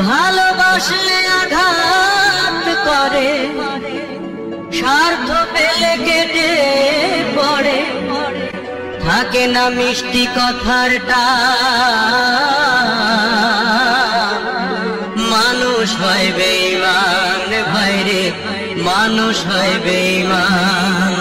ভালোবাসলে আঘাত করে, স্বার্থ পেলে কেটে পড়ে, থাকে না মিষ্টি কথার টান। মানুষ হয় বেঈমান ভাইরে, মানুষ হয় বেঈমান।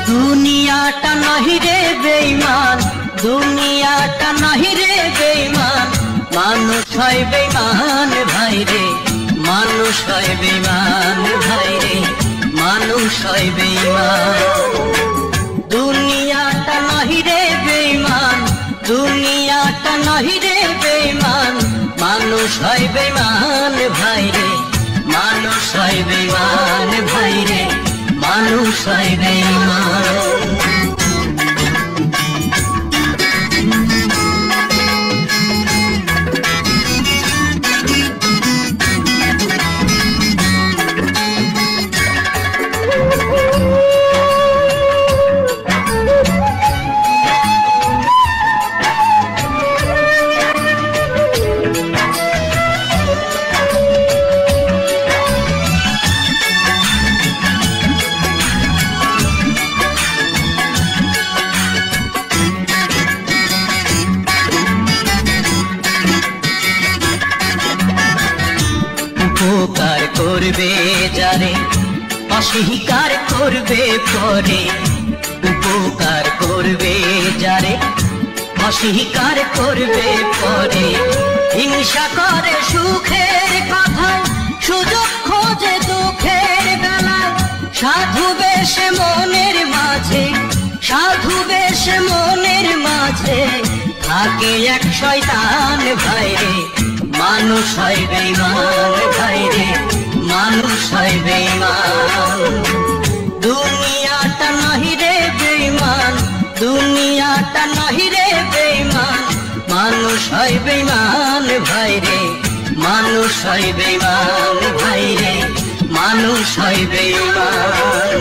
দুনিয়াটা নহি রে বেঈমান, দুনিয়াটা নহি রে বেঈমান, মানুষ হয় বেঈমান ভাইরে, মানুষ হয় বেঈমান ভাইরে, মানুষ হয় বেঈমান। দুনিয়াটা নহি রে বেঈমান, দুনিয়াটা নহি রে বেঈমান, মানুষ হয় বেঈমান ভাইরে, মানুষ হয় বেঈমান ভাইরে, মানুষ হয় বেঈমান। উপকার করবে যারে, অস্বীকার করবে পরে, উপকার করবে যারে, অস্বীকার করবে পরে, হিংসা করে সুখের কথায়, সুযোগ খোঁজে দুঃখের বেলায়, সাধু বেশে মনের মাঝে, সাধু বেশে মনের মাঝে, থাকে এক শয়তান ভাইরে, মানুষ হয় বেঈমান ভাইরে, মানুষ হয় বেঈমান। দুনিয়াটা নহি রে বেঈমান, দুনিয়াটা নহি রে বেঈমান, মানুষ হয় বেঈমান ভাইরে, মানুষ হয় বেঈমান ভাইরে, মানুষ হয় বেঈমান।